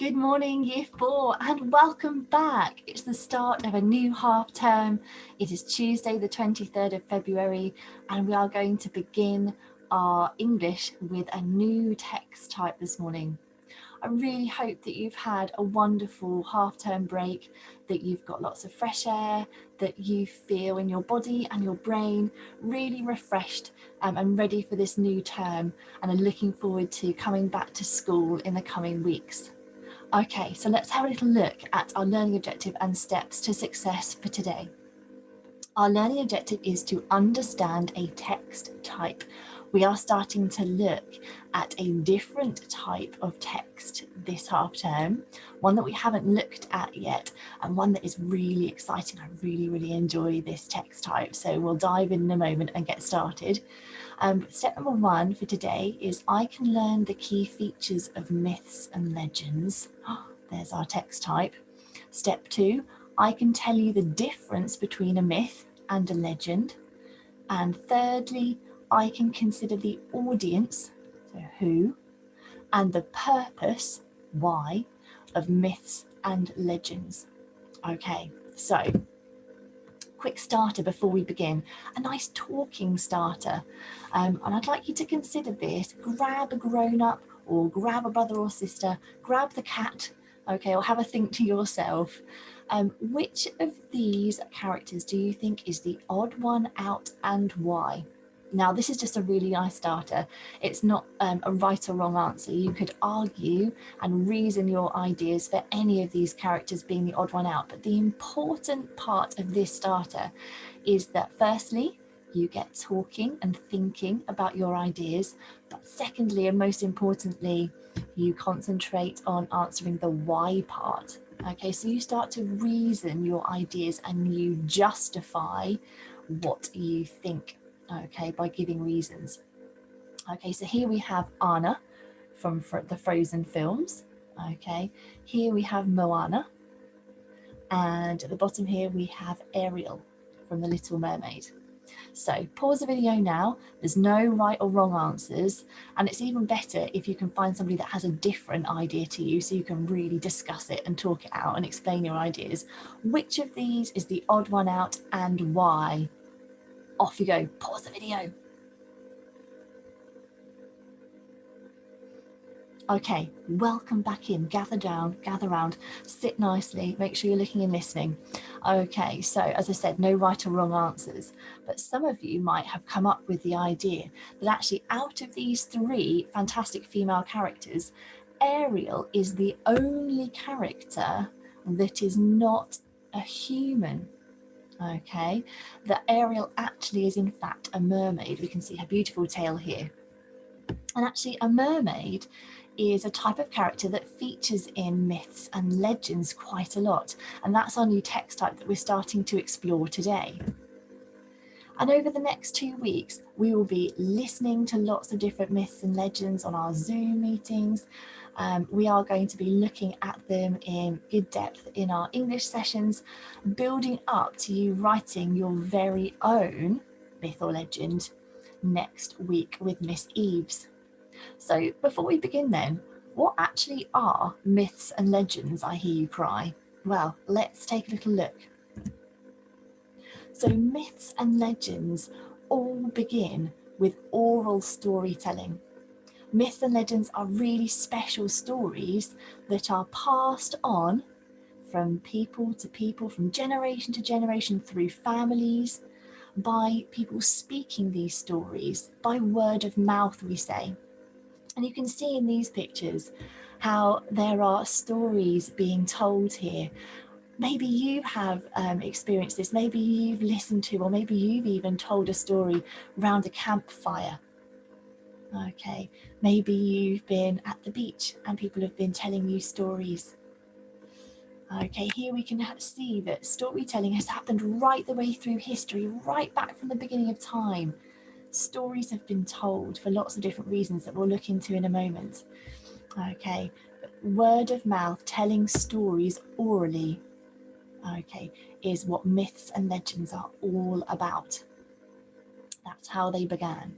Good morning, Year 4, and welcome back. It's the start of a new half term. It is Tuesday, the 23rd of February, and we are going to begin our English with a new text type this morning. I really hope that you've had a wonderful half-term break, that you've got lots of fresh air, that you feel in your body and your brain really refreshed and ready for this new term, and are looking forward to coming back to school in the coming weeks. Okay, so let's have a little look at our learning objective and steps to success for today. Our learning objective is to understand a text type. We are starting to look at a different type of text this half term, one that we haven't looked at yet, and one that is really exciting. I really enjoy this text type. So we'll dive in a moment and get started. Step number 1 for today is I can learn the key features of myths and legends. There's our text type. Step 2, I can tell you the difference between a myth and a legend. And thirdly, I can consider the audience, so who, and the purpose, why, of myths and legends. Okay, so quick starter before we begin, a nice talking starter. And I'd like you to consider this. Grab a grown-up or grab a brother or sister, grab the cat, okay, or have a think to yourself. Which of these characters do you think is the odd one out and why? Now, this is just a really nice starter. It's not a right or wrong answer. You could argue and reason your ideas for any of these characters being the odd one out. But the important part of this starter is that firstly, you get talking and thinking about your ideas. But secondly, and most importantly, you concentrate on answering the why part. Okay, so you start to reason your ideas and you justify what you think, okay, by giving reasons. Okay, so here we have Anna from the Frozen films. Okay, here we have Moana, and at the bottom here we have Ariel from The Little Mermaid. So pause the video now. There's no right or wrong answers, and it's even better if you can find somebody that has a different idea to you, so you can really discuss it and talk it out and explain your ideas. Which of these is the odd one out and why? Off you go. Pause the video. Okay, welcome back in. Gather down, gather round, sit nicely, make sure you're looking and listening. Okay, so as I said, no right or wrong answers, but some of you might have come up with the idea that actually out of these 3 fantastic female characters, Ariel is the only character that is not a human. Okay, that Ariel actually is in fact a mermaid. We can see her beautiful tail here. And actually a mermaid is a type of character that features in myths and legends quite a lot. And that's our new text type that we're starting to explore today. And over the next 2 weeks, we will be listening to lots of different myths and legends on our Zoom meetings. We are going to be looking at them in good depth in our English sessions, building up to you writing your very own myth or legend next week with Miss Eves. So before we begin then, what actually are myths and legends, I hear you cry? Well, let's take a little look. So myths and legends all begin with oral storytelling. Myths and legends are really special stories that are passed on from people to people, from generation to generation, through families, by people speaking these stories, by word of mouth, we say. And you can see in these pictures how there are stories being told here. Maybe you have experienced this, maybe you've listened to, or maybe you've even told a story round a campfire. Okay, maybe you've been at the beach and people have been telling you stories. Okay, here we can see that storytelling has happened right the way through history, right back from the beginning of time. Stories have been told for lots of different reasons that we'll look into in a moment. Okay, word of mouth, telling stories orally, okay, is what myths and legends are all about. That's how they began.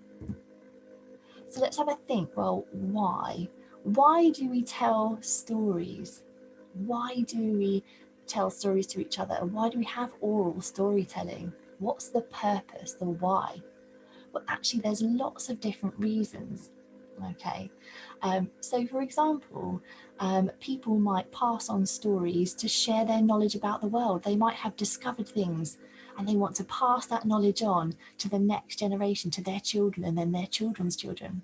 So let's have a think, well, why? Why do we tell stories? Why do we tell stories to each other? And why do we have oral storytelling? What's the purpose, the why? Well, actually, there's lots of different reasons. Okay, so for example, people might pass on stories to share their knowledge about the world. They might have discovered things and they want to pass that knowledge on to the next generation, to their children and then their children's children.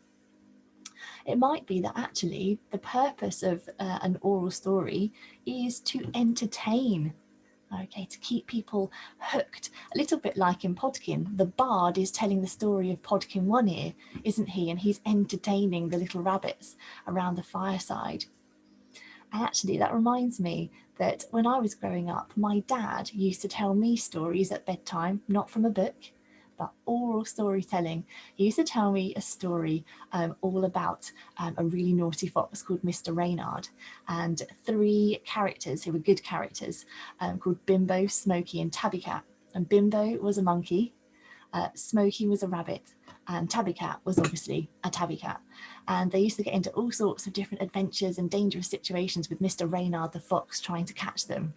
It might be that actually the purpose of an oral story is to entertain. Okay, to keep people hooked, a little bit like in Podkin. The bard is telling the story of Podkin One Ear, isn't he? And he's entertaining the little rabbits around the fireside. And actually, that reminds me that when I was growing up, my dad used to tell me stories at bedtime, not from a book, but oral storytelling. He used to tell me a story all about a really naughty fox called Mr. Reynard, and 3 characters who were good characters called Bimbo, Smokey, and Tabby Cat. And Bimbo was a monkey, Smokey was a rabbit, and Tabby Cat was obviously a tabby cat. And they used to get into all sorts of different adventures and dangerous situations with Mr. Reynard the fox trying to catch them.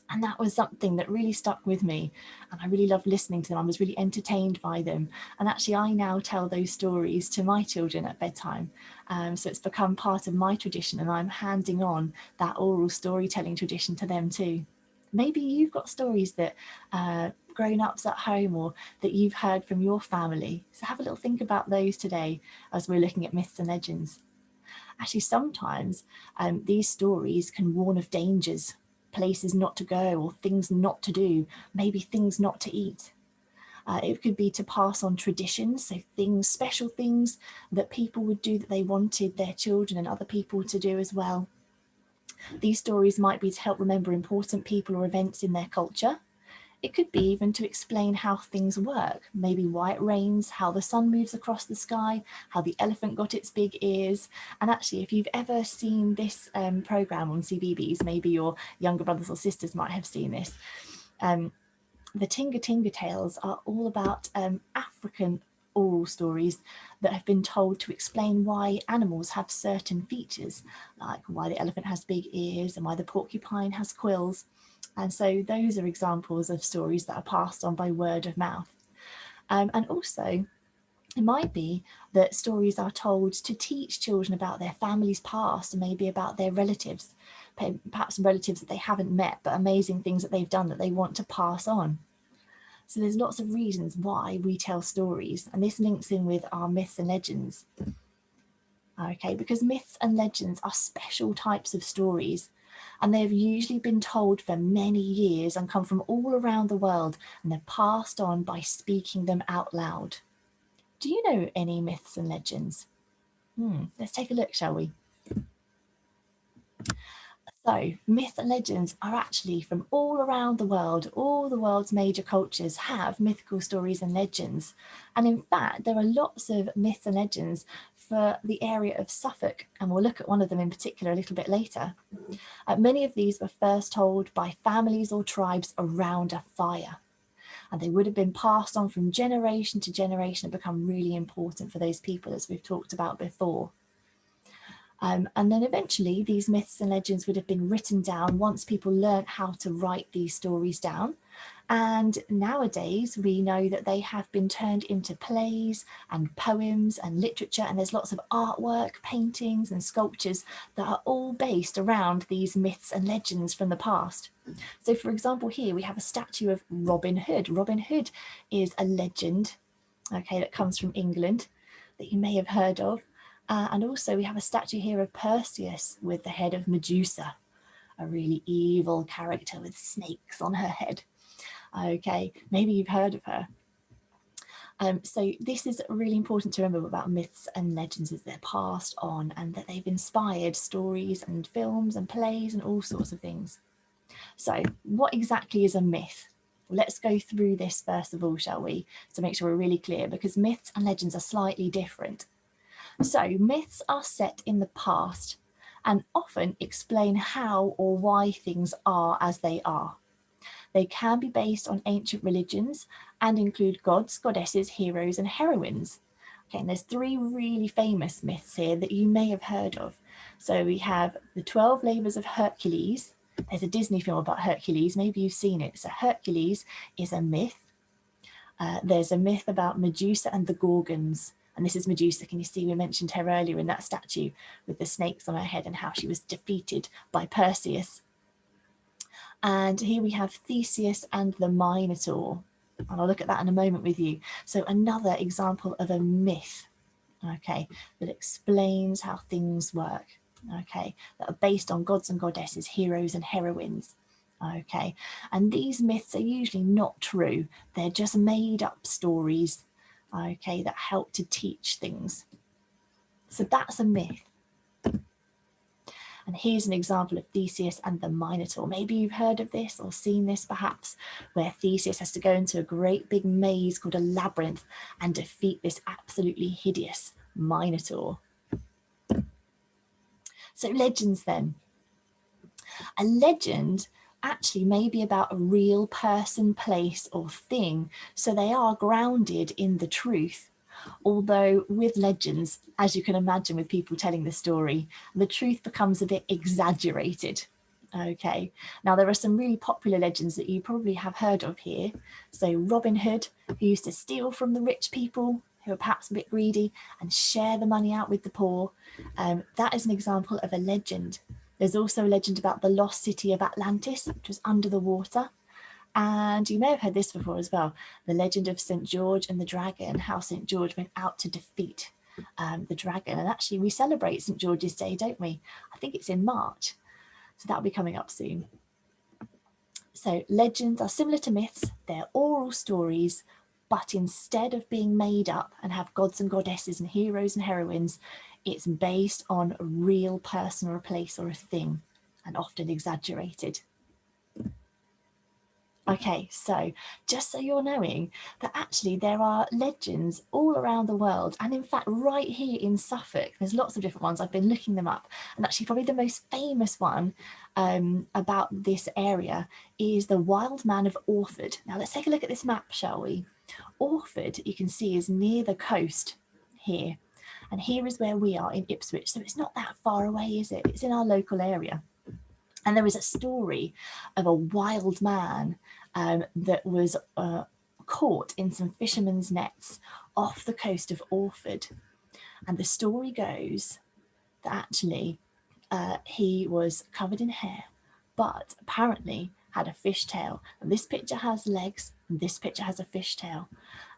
And that was something that really stuck with me. And I really loved listening to them. I was really entertained by them. And actually, I now tell those stories to my children at bedtime. So it's become part of my tradition, and I'm handing on that oral storytelling tradition to them too. Maybe you've got stories that grown-ups at home or that you've heard from your family. So have a little think about those today as we're looking at myths and legends. Actually, sometimes these stories can warn of dangers, places not to go or things not to do, maybe things not to eat. It could be to pass on traditions, so things, special things that people would do that they wanted their children and other people to do as well. These stories might be to help remember important people or events in their culture. It could be even to explain how things work, maybe why it rains, how the sun moves across the sky, how the elephant got its big ears. And actually, if you've ever seen this programme on CBeebies, maybe your younger brothers or sisters might have seen this. The Tinga Tinga Tales are all about African oral stories that have been told to explain why animals have certain features, like why the elephant has big ears and why the porcupine has quills. And so those are examples of stories that are passed on by word of mouth. And also, it might be that stories are told to teach children about their family's past and maybe about their relatives, perhaps relatives that they haven't met, but amazing things that they've done that they want to pass on. So there's lots of reasons why we tell stories, and this links in with our myths and legends. Okay, because myths and legends are special types of stories, and they've usually been told for many years and come from all around the world, and they're passed on by speaking them out loud. Do you know any myths and legends? Let's take a look, shall we? So, myths and legends are actually from all around the world. All the world's major cultures have mythical stories and legends. And in fact, there are lots of myths and legends for the area of Suffolk, and we'll look at one of them in particular a little bit later. Many of these were first told by families or tribes around a fire, and they would have been passed on from generation to generation and become really important for those people, as we've talked about before. And then eventually these myths and legends would have been written down once people learned how to write these stories down. And nowadays we know that they have been turned into plays and poems and literature, and there's lots of artwork, paintings and sculptures that are all based around these myths and legends from the past. So for example, here we have a statue of Robin Hood. Robin Hood is a legend, okay, that comes from England that you may have heard of. And also we have a statue here of Perseus with the head of Medusa, a really evil character with snakes on her head. Okay, maybe you've heard of her. So this is really important to remember about myths and legends, is they're passed on and that they've inspired stories and films and plays and all sorts of things. So what exactly is a myth? Let's go through this first of all, shall we? To make sure we're really clear, because myths and legends are slightly different. So myths are set in the past and often explain how or why things are as they are. They can be based on ancient religions and include gods, goddesses, heroes and heroines. Okay, and there's 3 really famous myths here that you may have heard of. So we have the 12 Labours of Hercules. There's a Disney film about Hercules, maybe you've seen it. So Hercules is a myth. There's a myth about Medusa and the Gorgons. And this is Medusa, can you see we mentioned her earlier in that statue with the snakes on her head and how she was defeated by Perseus. And here we have Theseus and the Minotaur. And I'll look at that in a moment with you. So another example of a myth, okay, that explains how things work, okay, that are based on gods and goddesses, heroes and heroines. Okay, and these myths are usually not true. They're just made up stories, okay, that help to teach things. So that's a myth. And here's an example of Theseus and the Minotaur. Maybe you've heard of this or seen this perhaps, where Theseus has to go into a great big maze called a labyrinth and defeat this absolutely hideous Minotaur. So legends then. A legend actually may be about a real person, place or thing, so they are grounded in the truth. Although with legends, as you can imagine with people telling the story, the truth becomes a bit exaggerated. Okay, now there are some really popular legends that you probably have heard of here. So Robin Hood, who used to steal from the rich people who are perhaps a bit greedy and share the money out with the poor. That is an example of a legend. There's also a legend about the lost city of Atlantis, which was under the water. And you may have heard this before as well, the legend of St. George and the dragon, how St. George went out to defeat the dragon. And actually we celebrate St. George's Day, don't we? I think it's in March. So that'll be coming up soon. So legends are similar to myths. They're oral stories, but instead of being made up and have gods and goddesses and heroes and heroines, it's based on a real person or a place or a thing, and often exaggerated. Okay, so just so you're knowing that actually there are legends all around the world, and in fact right here in Suffolk there's lots of different ones. I've been looking them up, and actually probably the most famous one about this area is the Wild Man of Orford. Now let's take a look at this map, shall we? Orford, you can see, is near the coast here, and here is where we are in Ipswich, so it's not that far away, is it? It's in our local area. And there is a story of a wild man that was caught in some fishermen's nets off the coast of Orford. And the story goes that actually he was covered in hair, but apparently had a fish tail. And this picture has legs, and this picture has a fish tail.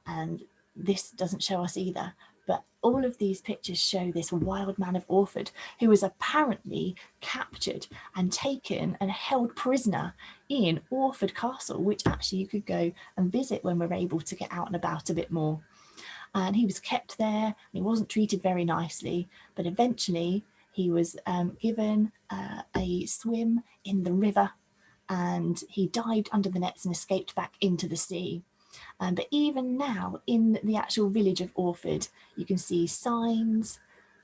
And this doesn't show us either. But all of these pictures show this wild man of Orford who was apparently captured and taken and held prisoner in Orford Castle, which actually you could go and visit when we're able to get out and about a bit more. And he was kept there, and he wasn't treated very nicely, but eventually he was given a swim in the river, and he dived under the nets and escaped back into the sea. But even now in the actual village of Orford, you can see signs,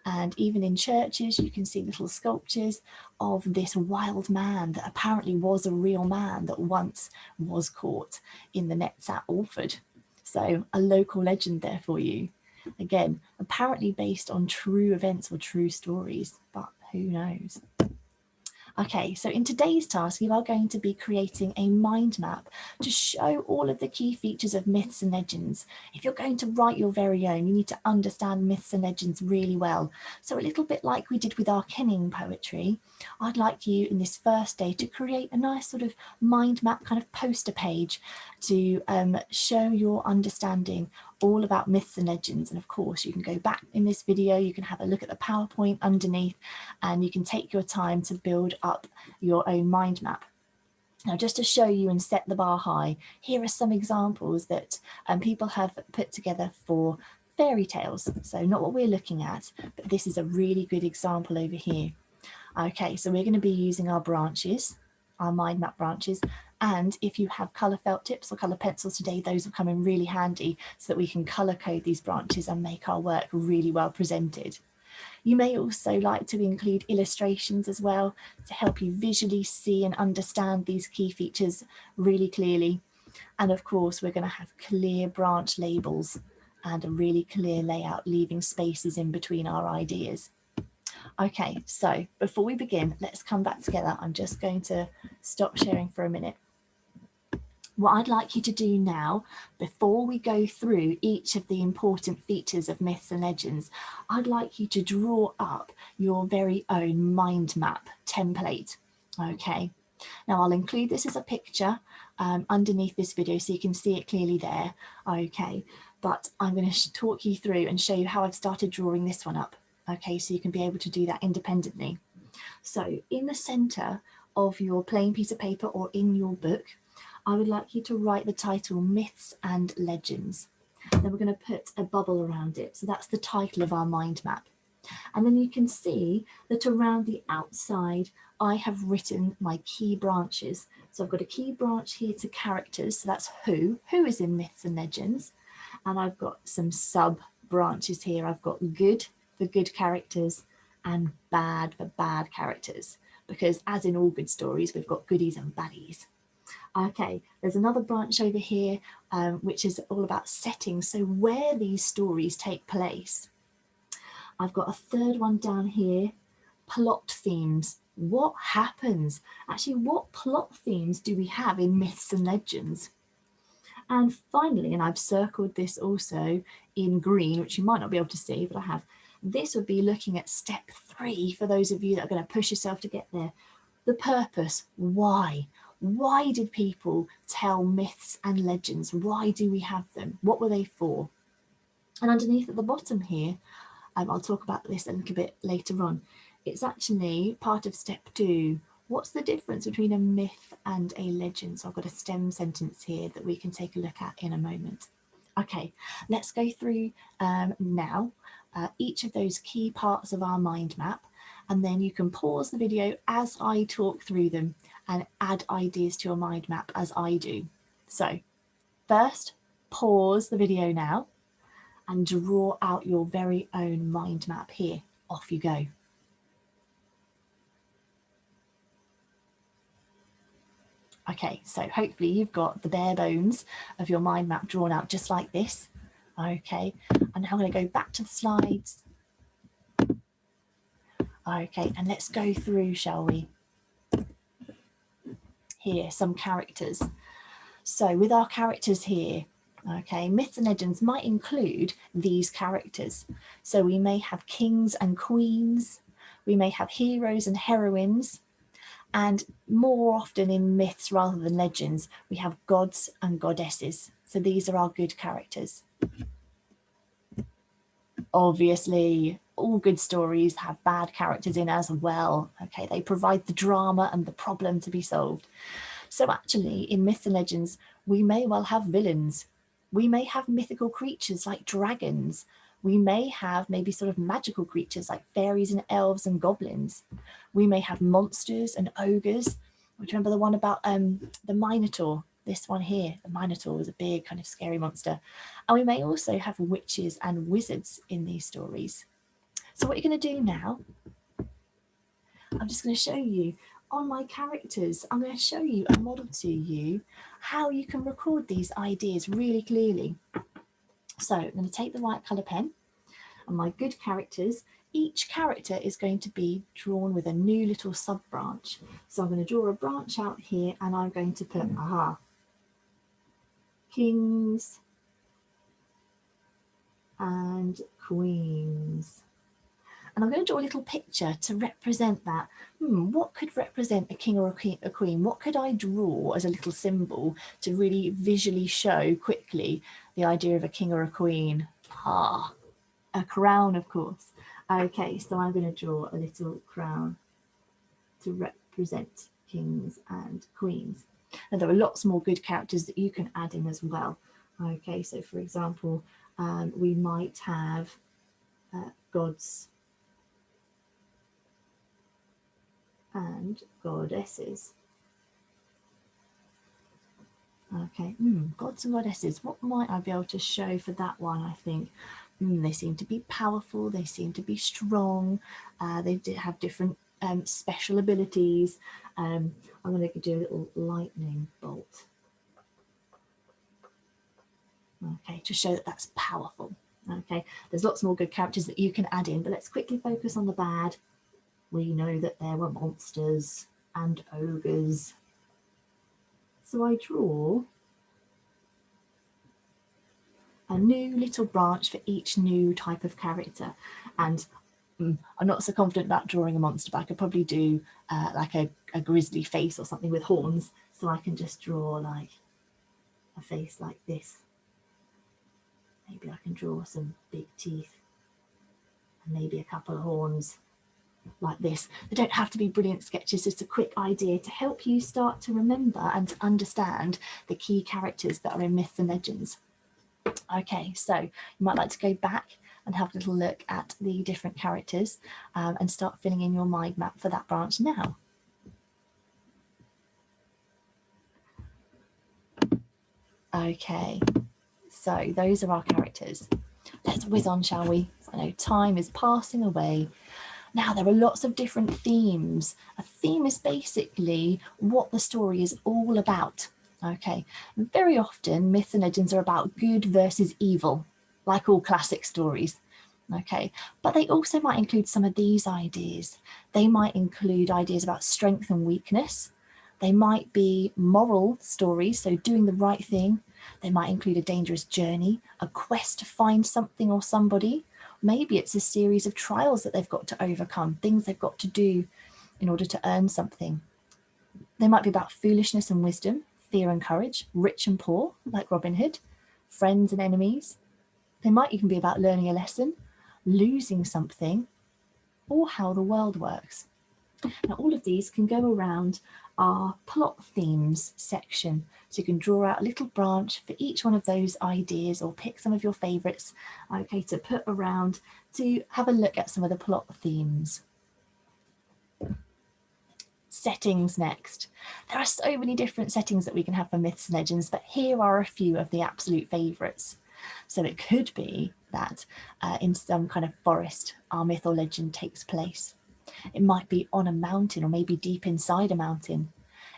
and even in churches you can see little sculptures of this wild man that apparently was a real man that once was caught in the nets at Orford. So a local legend there for you. Again, apparently based on true events or true stories, but who knows? Okay, so in today's task, you are going to be creating a mind map to show all of the key features of myths and legends. If you're going to write your very own, you need to understand myths and legends really well. So a little bit like we did with our Kenning poetry, I'd like you in this first day to create a nice sort of mind map kind of poster page to show your understanding all about myths and legends. And of course you can go back in this video, you can have a look at the PowerPoint underneath, and you can take your time to build up your own mind map. Now, just to show you and set the bar high, here are some examples that people have put together for fairy tales. So not what we're looking at, but this is a really good example over here. Okay, so we're going to be using our branches, our mind map branches, and if you have colour felt tips or colour pencils today, those will come in really handy so that we can colour code these branches and make our work really well presented. You may also like to include illustrations as well to help you visually see and understand these key features really clearly. And of course, we're going to have clear branch labels and a really clear layout, leaving spaces in between our ideas. Okay, so before we begin, let's come back together. I'm just going to stop sharing for a minute. What I'd like you to do now, before we go through each of the important features of myths and legends, I'd like you to draw up your very own mind map template. Okay, now I'll include this as a picture underneath this video so you can see it clearly there. Okay, but I'm going to talk you through and show you how I've started drawing this one up. Okay, so you can be able to do that independently. So in the center of your plain piece of paper or in your book, I would like you to write the title Myths and Legends. Then we're going to put a bubble around it. So that's the title of our mind map. And then you can see that around the outside, I have written my key branches. So I've got a key branch here to characters. So that's who is in Myths and Legends. And I've got some sub branches here. I've got good for good characters and bad for bad characters. Because as in all good stories, we've got goodies and baddies. Okay, there's another branch over here, which is all about settings. So where these stories take place. I've got a third one down here, plot themes. What happens? Actually, what plot themes do we have in Myths and Legends? And finally, and I've circled this also in green, which you might not be able to see, but I have, this would be looking at step 3 for those of you that are going to push yourself to get there. The purpose, why? Why did people tell myths and legends? Why do we have them? What were they for? And underneath at the bottom here, I'll talk about this a little bit later on. It's actually part of step 2. What's the difference between a myth and a legend? So I've got a stem sentence here that we can take a look at in a moment. Okay, let's go through now each of those key parts of our mind map, and then you can pause the video as I talk through them and add ideas to your mind map as I do. So first, pause the video now and draw out your very own mind map here. Off you go. Okay, so hopefully you've got the bare bones of your mind map drawn out just like this. Okay, and now I'm going to go back to the slides. Okay, and let's go through, shall we? Here, some characters. So with our characters here, okay, myths and legends might include these characters. So we may have kings and queens, we may have heroes and heroines, and more often in myths rather than legends, we have gods and goddesses. So these are our good characters. Obviously, all good stories have bad characters in as well. Okay, they provide the drama and the problem to be solved. So actually, in myths and legends, we may well have villains. We may have mythical creatures like dragons. We may have maybe sort of magical creatures like fairies and elves and goblins. We may have monsters and ogres. Remember the one about the Minotaur? This one here, the Minotaur was a big kind of scary monster. And we may also have witches and wizards in these stories. So what you're going to do now, I'm just going to show you on my characters, I'm going to show you a model to you how you can record these ideas really clearly. So I'm going to take the white colour pen and my good characters, each character is going to be drawn with a new little sub branch. So I'm going to draw a branch out here and I'm going to put, kings and queens. And I'm going to draw a little picture to represent that. What could represent a king or a queen? What could I draw as a little symbol to really visually show quickly the idea of a king or a queen? A crown, of course. Okay, so I'm going to draw a little crown to represent kings and queens. And there are lots more good characters that you can add in as well. Okay, so for example, we might have gods and goddesses. Okay, gods and goddesses. What might I be able to show for that one? I think they seem to be powerful. They seem to be strong. They have different special abilities. I'm going to do a little lightning bolt. Okay, to show that that's powerful. Okay, there's lots more good characters that you can add in, but let's quickly focus on the bad. We know that there were monsters and ogres. So I draw a new little branch for each new type of character. And I'm not so confident about drawing a monster, but I could probably do like a grizzly face or something with horns. So I can just draw like a face like this. Maybe I can draw some big teeth and maybe a couple of horns like this. They don't have to be brilliant sketches, just a quick idea to help you start to remember and to understand the key characters that are in myths and legends. Okay, so you might like to go back and have a little look at the different characters and start filling in your mind map for that branch now. Okay, so those are our characters. Let's whiz on, shall we? I know time is passing away. Now, there are lots of different themes. A theme is basically what the story is all about. Okay, and very often myths and legends are about good versus evil, like all classic stories. Okay, but they also might include some of these ideas. They might include ideas about strength and weakness. They might be moral stories, so doing the right thing. They might include a dangerous journey, a quest to find something or somebody. Maybe it's a series of trials that they've got to overcome, things they've got to do in order to earn something. They might be about foolishness and wisdom, fear and courage, rich and poor, like Robin Hood, friends and enemies. They might even be about learning a lesson, losing something, or how the world works. Now, all of these can go around our plot themes section. So you can draw out a little branch for each one of those ideas or pick some of your favourites, okay, to put around to have a look at some of the plot themes. Settings next. There are so many different settings that we can have for myths and legends, but here are a few of the absolute favourites. So it could be that in some kind of forest, our myth or legend takes place. It might be on a mountain or maybe deep inside a mountain.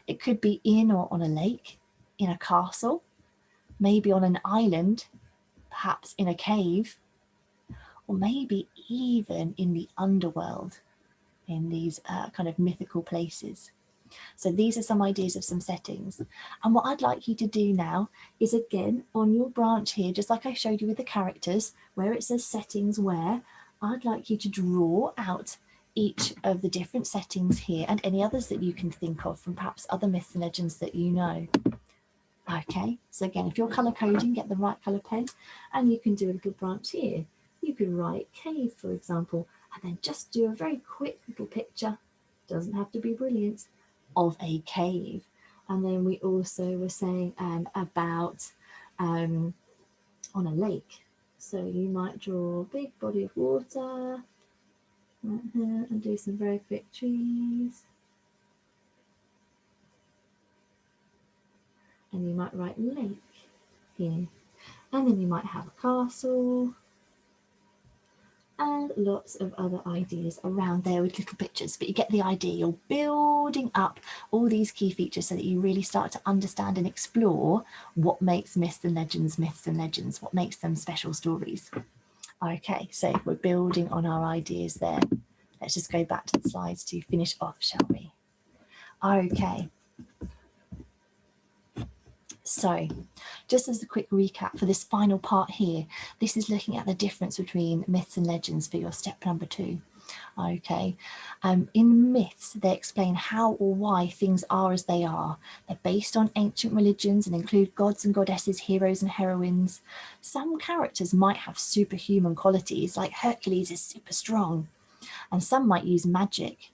It could be in or on a lake, in a castle, maybe on an island, perhaps in a cave, or maybe even in the underworld, in these kind of mythical places. So these are some ideas of some settings. And what I'd like you to do now is, again, on your branch here, just like I showed you with the characters, where it says settings where, I'd like you to draw out each of the different settings here and any others that you can think of from perhaps other myths and legends that you know. Okay, so again, if you're colour coding, get the right colour pen and you can do a little branch here. You could write cave, for example, and then just do a very quick little picture, doesn't have to be brilliant, of a cave. And then we also were saying about on a lake. So you might draw a big body of water right here and do some very quick trees. And you might write lake here. And then you might have a castle and lots of other ideas around there with little pictures, but you get the idea. You're building up all these key features so that you really start to understand and explore what makes myths and legends, what makes them special stories. Okay, so we're building on our ideas there. Let's just go back to the slides to finish off, shall we? Okay. So just as a quick recap for this final part here, this is looking at the difference between myths and legends for your step number 2. Okay, in myths, they explain how or why things are as they are. They're based on ancient religions and include gods and goddesses, heroes and heroines. Some characters might have superhuman qualities, like Hercules is super strong, and some might use magic.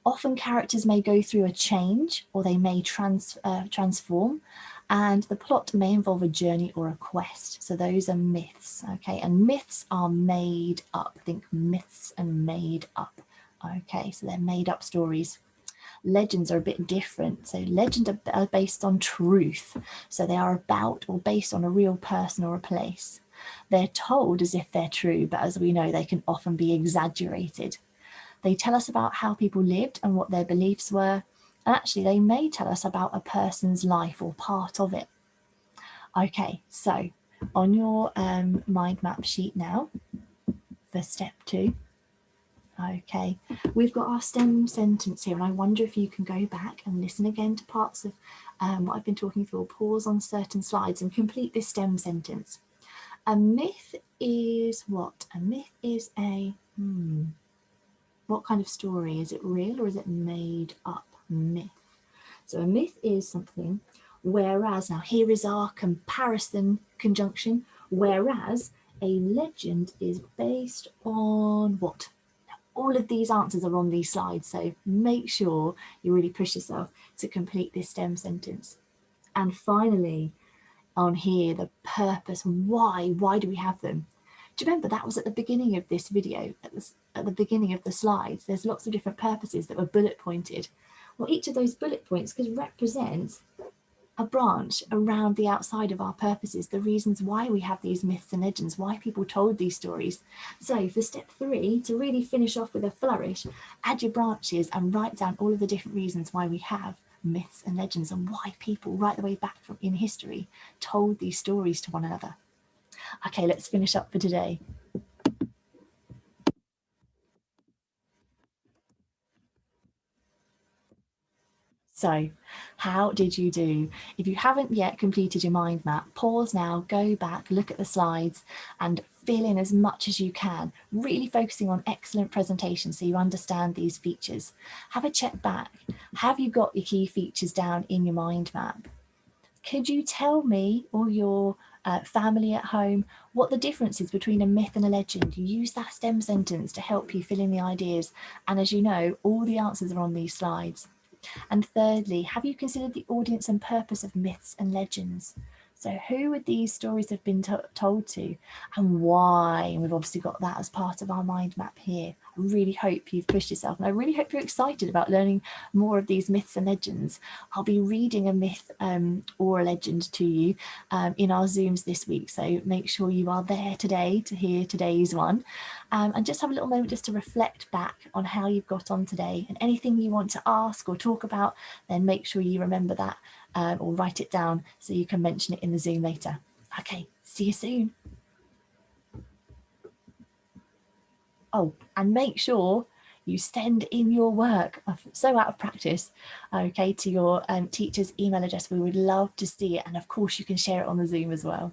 Often characters may go through a change or they may transform, and the plot may involve a journey or a quest. So those are myths, okay? And myths are made up. Think myths and made up, okay? So they're made up stories. Legends are a bit different. So legends are based on truth. So they are about or based on a real person or a place. They're told as if they're true, but as we know, they can often be exaggerated. They tell us about how people lived and what their beliefs were. And actually, they may tell us about a person's life or part of it. Okay, so on your mind map sheet now, for step 2, Okay, we've got our STEM sentence here, and I wonder if you can go back and listen again to parts of what I've been talking through, or pause on certain slides and complete this STEM sentence. A myth is what? A myth is what kind of story? Is it real or is it made up? Myth. So a myth is something, whereas, now here is our comparison conjunction, whereas a legend is based on what? All of these answers are on these slides, so make sure you really push yourself to complete this STEM sentence. And finally, on here, the purpose. Why do we have them? Do you remember that was at the beginning of this video, at the beginning of the slides? There's lots of different purposes that were bullet pointed. Well, each of those bullet points could represent a branch around the outside of our purposes, the reasons why we have these myths and legends, why people told these stories. So for step 3, to really finish off with a flourish, add your branches and write down all of the different reasons why we have myths and legends, and why people right the way back from in history told these stories to one another. Okay, let's finish up for today. So, how did you do? If you haven't yet completed your mind map, pause now, go back, look at the slides and fill in as much as you can, really focusing on excellent presentation so you understand these features. Have a check back. Have you got your key features down in your mind map? Could you tell me or your family at home what the difference is between a myth and a legend? Use that STEM sentence to help you fill in the ideas. And as you know, all the answers are on these slides. And thirdly, have you considered the audience and purpose of myths and legends? So who would these stories have been told to, and why? And we've obviously got that as part of our mind map here. I really hope you've pushed yourself, and I really hope you're excited about learning more of these myths and legends. I'll be reading a myth or a legend to you in our Zooms this week, so make sure you are there today to hear today's one. And just have a little moment just to reflect back on how you've got on today, and anything you want to ask or talk about, then make sure you remember that or write it down so you can mention it in the Zoom later. Okay, see you soon. Oh, and make sure you send in your work. I'm so out of practice, okay, to your teacher's email address. We would love to see it, and of course you can share it on the Zoom as well.